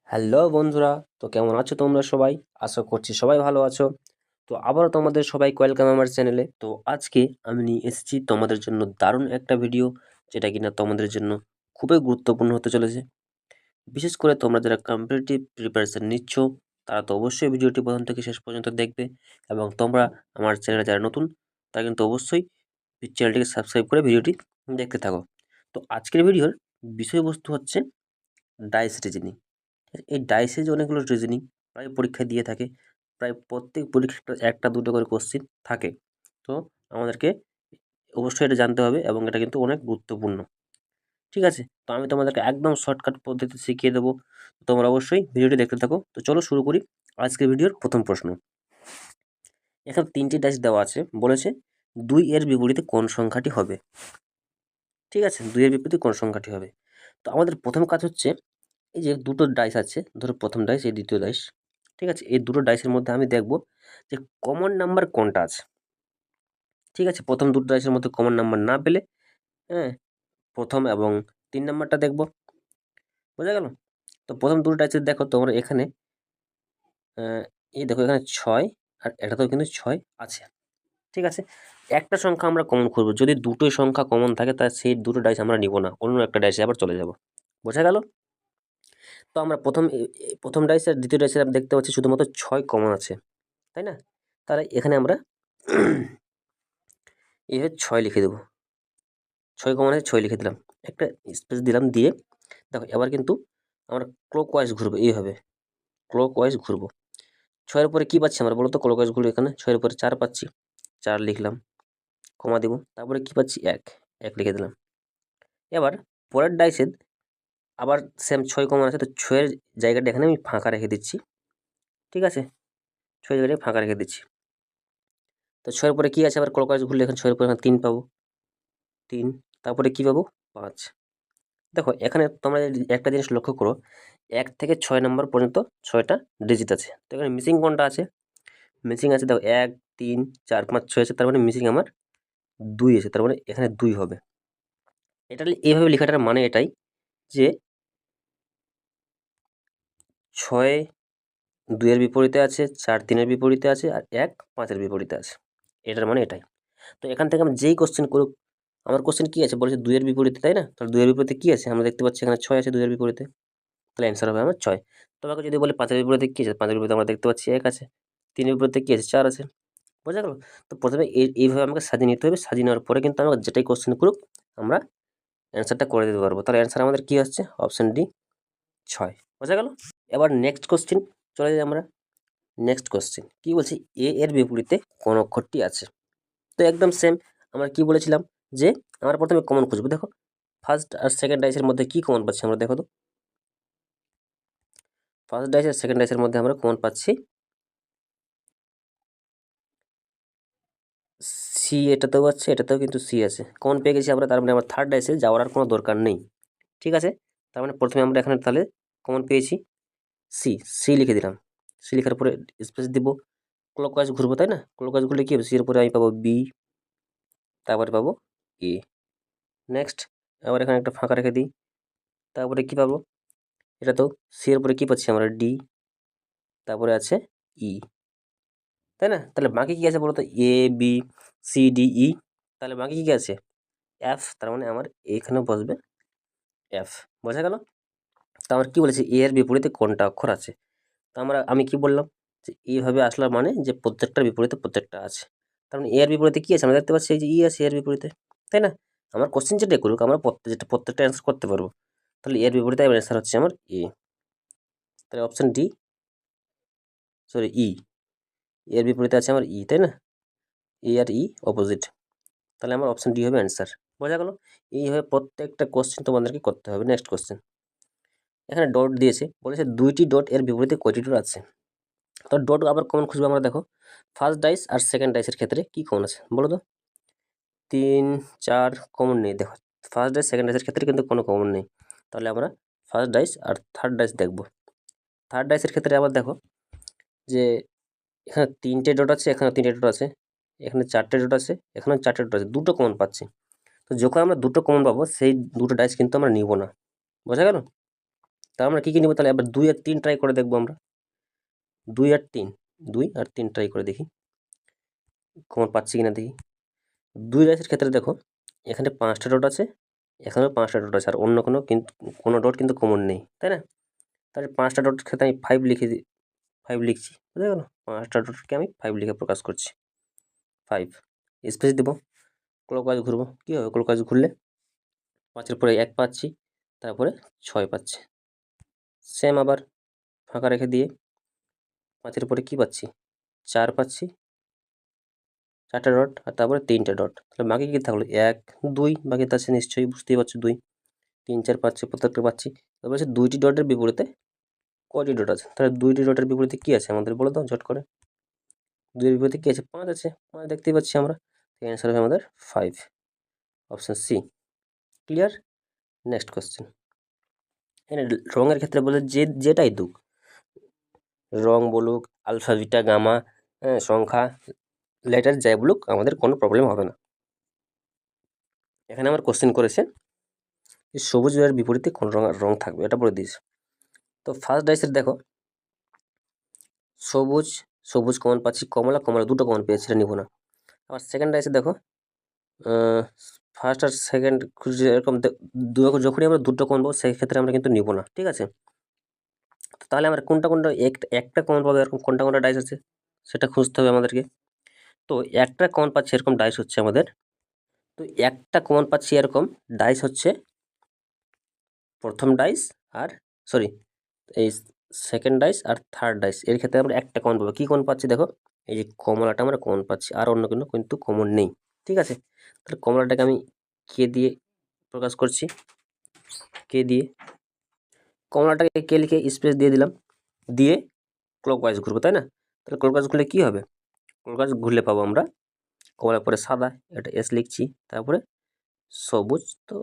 Hello বন্ধুরা, তো কেমন আছো তোমরা সবাই? আশা করছি সবাই ভালো আছো। তো আবারও তোমাদের সবাইকে ওয়েলকাম আমার চ্যানেলে। তো আজকে আমি নিয়ে এসেছি তোমাদের জন্য দারুণ একটা ভিডিও, যেটা কিনা তোমাদের জন্য খুবই গুরুত্বপূর্ণ হতে চলেছে। বিশেষ করে তোমরা যারা কম্পিটিটিভ প্রিপারেশন নিচ্ছ, তারা তো অবশ্যই ভিডিওটি প্রথম থেকে শেষ পর্যন্ত দেখবে। এবং তোমরা আমার চ্যানেলে যারা নতুন, তারা কিন্তু অবশ্যই চ্যানেলটিকে সাবস্ক্রাইব করে ভিডিওটি দেখতে থাকো। তো আজকের ভিডিওর বিষয়বস্তু হচ্ছে ডাইস রিজনিং। এই ডাইসে যে অনেকগুলো রিজনিং প্রায় পরীক্ষায় দিয়ে থাকে, প্রায় প্রত্যেক পরীক্ষা একটা দুটো করে কোশ্চিন থাকে। তো আমাদেরকে অবশ্যই এটা জানতে হবে এবং এটা কিন্তু অনেক গুরুত্বপূর্ণ। ঠিক আছে, তো আমি তোমাদেরকে একদম শর্টকাট পদ্ধতি শিখিয়ে দেবো। তোমরা অবশ্যই ভিডিওটি দেখতে থাকো। তো চলো শুরু করি আজকের ভিডিওর প্রথম প্রশ্ন। এখানে 3টি ডাইস দেওয়া আছে, বলেছে 2 এর বিপরীতে কোন সংখ্যাটি হবে। ঠিক আছে, 2 এর বিপরীতে কোন সংখ্যাটি হবে। তো আমাদের প্রথম কাজ হচ্ছে, এই যে দুটো ডাইস আছে, ধরো প্রথম ডাইস, এই দ্বিতীয় ডাইস। ঠিক আছে, এই দুটো ডাইসের মধ্যে আমি দেখব যে কমন নাম্বার কোনটা আছে। ঠিক আছে, প্রথম দুটো ডাইসের মধ্যে কমন নাম্বার না পেলে, হ্যাঁ, প্রথম এবং 3 নাম্বারটা দেখব। বোঝা গেল? তো প্রথম দুটো ডাইসে দেখো তোমরা এখানে, এই দেখো এখানে 6 আর এটাতেও কিন্তু 6 আছে। ঠিক আছে, একটা সংখ্যা আমরা কমন করব। যদি দুটোই সংখ্যা কমন থাকে, তাহলে সেই দুটো ডাইস আমরা নিব না, অন্য একটা ডাইসে আবার চলে যাব। বোঝা গেল? তো আমরা প্রথম ডাইস আর দ্বিতীয় ডাইসে দেখতে পাচ্ছি শুধুমাত্র 6 কমন আছে, তাই না? তাহলে এখানে আমরা এইভাবে 6 লিখে দেবো। 6 কমন আছে, 6 লিখে দিলাম, একটা স্পেস দিলাম, দিয়ে দেখো এবার কিন্তু আমরা ক্লক ওয়াইজ ঘুরবো। এইভাবে ক্লক ওয়াইজ ঘুরবো। 6-এর উপরে কী পাচ্ছি আমরা বলো তো? ক্লক ওয়াইজ ঘুরবো, এখানে 6-এর উপরে 4 পাচ্ছি, 4 লিখলাম, কমা দেবো। তারপরে কী পাচ্ছি? 1, 1 লিখে দিলাম। এবার পরের ডাইসে আবার সেম 6 কমন আছে, তো 6-এর জায়গাটা এখানে আমি ফাঁকা রেখে দিচ্ছি। ঠিক আছে, 6 জায়গাটা ফাঁকা রেখে দিচ্ছি। তো 6-এর উপরে কী আছে? আবার ক্লক ওয়াইজ ঘুরলে এখানে 6-এর উপরে 3 পাবো, 3। তারপরে কী পাবো? 5। দেখো এখানে তোমরা একটা জিনিস লক্ষ্য করো, 1 থেকে 6 নম্বর পর্যন্ত 6টা ডিজিট আছে। তো এখানে মিসিং কোনটা আছে? মিসিং আছে দেখো 1, 3, 4, 5, 6 আছে, তার মানে মিসিং আমার 2 আছে, তার মানে এখানে 2 হবে। এটা এইভাবে লেখাটার মানে এটাই যে 6 2 এর বিপরীতে আছে, 4 3 এর বিপরীতে আছে, আর 1 5 এর বিপরীতে আছে। এটার মানে এটাই। তো এখান থেকে আমি যেই কোশ্চেন করুক, আমার কোশ্চেন কী আছে বলেছে? 2 এর বিপরীতে, তাই না? তাহলে 2 এর বিপরীতে কী আছে? আমরা দেখতে পাচ্ছি এখানে 6 আছে 2 এর বিপরীতে, তাহলে অ্যান্সার হবে আমার 6। তোমাকে যদি বলে 5 এর বিপরীতে কী আছে? 5 এর বিপরীতে আমরা দেখতে পাচ্ছি 1 আছে, 3 এর বিপরীতে কী আছে? 4 আছে। বোঝা গেল? তো প্রথমে এইভাবে আমাকে সাজিয়ে নিতে হবে। সাজিয়ে নেওয়ার পরে কিন্তু আমাকে যেটাই কোশ্চেন করুক, আমরা অ্যান্সারটা করে দিতে পারবো। তাহলে অ্যান্সার আমাদের কী আসছে? Option D, 6। বোঝা গেল? এবার নেক্সট কোশ্চেন চলে যাই আমরা। নেক্সট কোশ্চেন কী বলছে? এ এর বিপরীতে কোন অক্ষরটি আছে? তো একদম সেম আমরা কী বলেছিলাম, যে আমরা প্রথমে কমন খুঁজবো। দেখো ফার্স্ট আর সেকেন্ড ডাইসের মধ্যে কী কমন পাচ্ছি আমরা, দেখো তো। ফার্স্ট ডাইস আর সেকেন্ড ডাইসের মধ্যে আমরা কমন পাচ্ছি সি। এটাতেও আছে, এটাতেও কিন্তু সি আছে, কমন পেয়ে গেছি আমরা। তার মানে আমার থার্ড ডাইসে যাওয়ার আর কোনো দরকার নেই। ঠিক আছে, তার মানে প্রথমে আমরা এখানে তাহলে কমন পেয়েছি সি, সি লিখে দিলাম। সি লেখার পরে স্পেস দিব, ক্লকওয়াইজ ঘুরবো, তাই না? ক্লকওয়াইজ ঘুরলে কী হবে? সি এর পরে আমি পাবো বি, তারপরে পাবো এ। নেক্সট আবার এখানে একটা ফাঁকা রেখে দিই, তারপরে কী পাবো? এটা তো সি এর পরে কী পাচ্ছি আমরা? ডি, তারপরে আছে ই, তাই না? তাহলে বাকি কী আছে বলো তো? A B C D E. তাহলে বাকি কী আছে? এফ। তার মানে আমার এখানেও বসবে এফ। বোঝা গেল? তো আমার কী বলেছে? এ এর বিপরীতে কোনটা অক্ষর আছে? তো আমি কি বললাম, যে এইভাবে আসলো মানে যে প্রত্যেকটার বিপরীতে প্রত্যেকটা আছে। তার মানে এর বিপরীতে কী আছে? আমরা দেখতে পাচ্ছি এই যে ই আছে এর বিপরীতে, তাই না? আমার কোশ্চেন যেটাই করুক, আমরা প্রত্যেকটা অ্যান্সার করতে পারবো। তাহলে এর বিপরীতে অ্যান্সার হচ্ছে আমার এ। তাহলে অপশান ডি, সরি ই। এর বিপরীতে আছে আমার ই, তাই না? এ আর ই অপোজিট, তাহলে আমার অপশান ডি হবে অ্যান্সার। বোঝা গেল? এইভাবে প্রত্যেকটা কোশ্চেন তোমাদেরকে করতে হবে। নেক্সট কোশ্চেন, এখানে ডট দিয়েছে, বলেছে 2টি ডট এর বিপরীতে কয়টি ডট আছে? তো ডট আবার কমন খুঁজবো আমরা। দেখো ফার্স্ট ডাইস আর সেকেন্ড ডাইসের ক্ষেত্রে কী কমন আছে বলো তো? 3, 4 কমন নেই। দেখো ফার্স্ট ডাইস সেকেন্ড ডাইসের ক্ষেত্রে কিন্তু কোনো কমন নেই। তাহলে আমরা ফার্স্ট ডাইস আর থার্ড ডাইস দেখব। থার্ড ডাইসের ক্ষেত্রে আবার দেখো যে এখানে 3টে ডট আছে, এখানে 3টে ডট আছে, এখানে 4টে ডট আছে, এখানে 4টে ডট আছে, দুটো কমন পাচ্ছি। তো যখন আমরা দুটো কমন পাবো, সেই দুটো ডাইস কিন্তু আমরা নিব না। বোঝা গেল? তা আমরা কী কী নেবো তাহলে? এবার 2 আর 3 ট্রাই করে দেখবো আমরা। 2 আর 3, 2 আর 3 ট্রাই করে দেখি কমন পাচ্ছি কিনা দেখি। 2 রাইসের ক্ষেত্রে দেখো এখানে 5টা ডট আছে, এখানেও 5টা ডট আছে, আর অন্য কোনো ডট কিন্তু কমন নেই, তাই না? তাহলে 5টা ডটের ক্ষেত্রে আমি 5 লিখে দিই, 5 লিখছি, বুঝা গেল? 5টা ডটকে আমি 5 লিখে প্রকাশ করছি, 5 স্পেস দেবো, ক্লকওয়াইজ ঘুরবো। কী হবে ক্লকওয়াইজ ঘুরলে? 5-এর পরে 1 পাচ্ছি, তারপরে 6 পাচ্ছি। সেম আবার ফাঁকা রেখে দিয়ে 5-এর পরে কী পাচ্ছি? 4 পাচ্ছি, 4টে ডট, আর তারপরে 3টে ডট। তাহলে বাকি কী থাকলো? 1, 2 বাকিতে আছে নিশ্চয়ই, বুঝতেই পারছো 2, 3, 4 পাচ্ছি, প্রত্যেকটা পাচ্ছি। এবার হচ্ছে 2টি ডটের বিপরীতে কয়টি ডট আছে? তাহলে 2টি ডটের বিপরীতে কী আছে আমাদের বলে দাও ঝট করে। 2 এর বিপরীতে কী আছে? 5 আছে, 5 দেখতেই পাচ্ছি আমরা। অ্যান্সার হবে আমাদের 5, option C. Clear? Next question. এখানে রঙের ক্ষেত্রে বলে যেটাই দুক, রং বলুক, আলফা, বিটা, গামা, সংখ্যা, লেটার যাই বলুক, আমাদের কোনো প্রবলেম হবে না। এখানে আমার কোশ্চেন করেছে যে সবুজ এর বিপরীতে কোন রং থাকবে, এটা বলে দিয়েছে। তো ফার্স্ট ডাইসের দেখো সবুজ কমন পাচ্ছি, কমলা দুটো কমন পেয়েছি, এটা নিব না। আবার সেকেন্ড ডাইসে দেখো ফার্স্ট আর সেকেন্ড এরকম যখনই আমরা দুটো কমন পাবো সেক্ষেত্রে আমরা কিন্তু নিব না, ঠিক আছে? তাহলে আমরা কোনটা একটা কমন পাবো এরকম কোনটা ডাইস আছে সেটা খুঁজতে হবে আমাদেরকে। তো একটা কমন পাচ্ছি এরকম ডাইস হচ্ছে আমাদের, তো একটা কমন পাচ্ছি এরকম ডাইস হচ্ছে প্রথম ডাইস, আর এই সেকেন্ড ডাইস আর থার্ড ডাইস। এর ক্ষেত্রে আমরা একটা কমন পাবো। কী কমন পাচ্ছি দেখো, এই যে কমলাটা আমরা কমন পাচ্ছি, আর অন্য কিন্তু কমন নেই, ঠিক আছে? তাহলে কমলাটাকে আমি কে দিয়ে প্রকাশ করছি, কে দিয়ে, কমলাটাকে কে লিখে স্পেস দিয়ে দিলাম, দিয়ে ক্লকওয়াইজ ঘুরবো, তাই না? তাহলে ক্লকওয়াইজ ঘুরলে কী হবে? ক্লকওয়াইজ ঘুরলে পাবো আমরা কমলার পরে সাদা, এটা এস লিখছি, তারপরে সবুজ, তো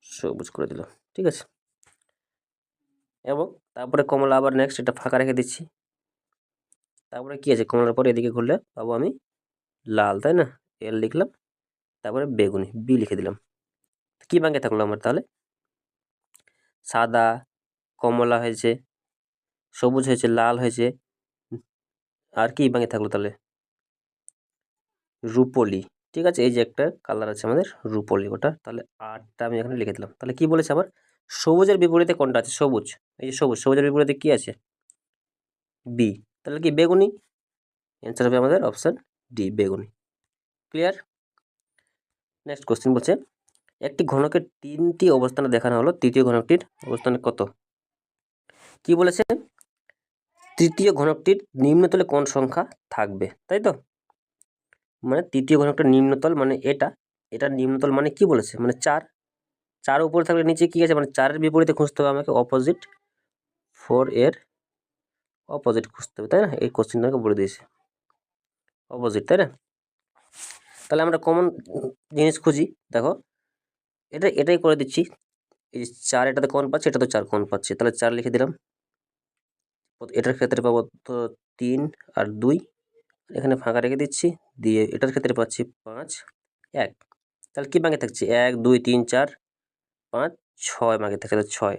সবুজ করে দিলাম, ঠিক আছে? এবং তারপরে কমলা আবার নেক্সট এটা ফাঁকা রেখে দিচ্ছি। তারপরে কী আছে? কমলার পরে এদিকে ঘুরলে পাবো আমি লাল, তাই না? এল লিখলাম, তারপরে বেগুনি, বি লিখে দিলাম। কী বাকি থাকলো আমার তাহলে? সাদা, কমলা হয়েছে, সবুজ হয়েছে, লাল হয়েছে, আর কি বাকি থাকলো তাহলে? রুপোলি, ঠিক আছে? এই যে একটা কালার আছে আমাদের রুপোলি, ওটা তাহলে 8টা আমি এখানে লিখে দিলাম। তাহলে কি বলেছে আবার? সবুজের বিপরীতে কোনটা আছে? সবুজ, এই যে সবুজের বিপরীতে কি আছে? বি, তাহলে কি বেগুনি? অ্যান্সার হবে আমাদের অপশান ডি, বেগুনি। ক্লিয়ার? নেক্সট কোশ্চেন বলছে একটি ঘনকের 3টি অবস্থানে দেখানো হলো, তৃতীয় ঘনকটির অবস্থানে কত? কি বলেছে? তৃতীয় ঘনকটির নিম্নতলে কোন সংখ্যা থাকবে, তাই তো? মানে তৃতীয় ঘনকটার নিম্নতল মানে এটার নিম্নতল মানে কি বলেছে? মানে 4 উপরে থাকলে নিচে কি আছে? মানে 4-এর বিপরীতে খুঁজতে হবে আমাকে, অপোজিট 4 এর অপোজিট খুঁজতে হবে, তাই না? এই কোশ্চেনটাকে বলে দিয়েছে অপোজিট, তাই না? তাহলে আমরা কমন জিনিস খুঁজি, দেখো এটাই করে দিচ্ছি। এই 4 এটাতে কমন পাচ্ছি, এটা তো 4 কমন পাচ্ছি, তাহলে 4 লিখে দিলাম। এটার ক্ষেত্রে পাবো তো 3 আর 2, এখানে ফাঁকা রেখে দিচ্ছি, দিয়ে এটার ক্ষেত্রে পাচ্ছি 5, 1। তাহলে কি বাকি থাকছে? 1, 2, 3, 4, 5, 6 বাকি থাকছে, তাহলে 6।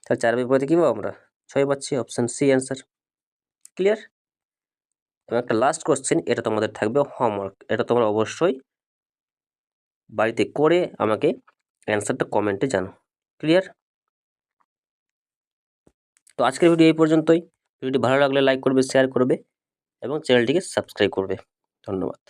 তাহলে 4 বিপরীতে কী পাবো আমরা? 6 পাচ্ছি, অপশান সি অ্যান্সার। ক্লিয়ার? এবং একটা লাস্ট কোশ্চেন, এটা তোমাদের থাকবে হোমওয়ার্ক, এটা তোমরা অবশ্যই বাড়িতে করে আমাকে অ্যান্সারটা কমেন্টে জানাও। ক্লিয়ার? তো আজকের ভিডিও এই পর্যন্তই। ভিডিওটি ভালো লাগলে লাইক করবে, শেয়ার করবে এবং চ্যানেলটিকে সাবস্ক্রাইব করবে। ধন্যবাদ।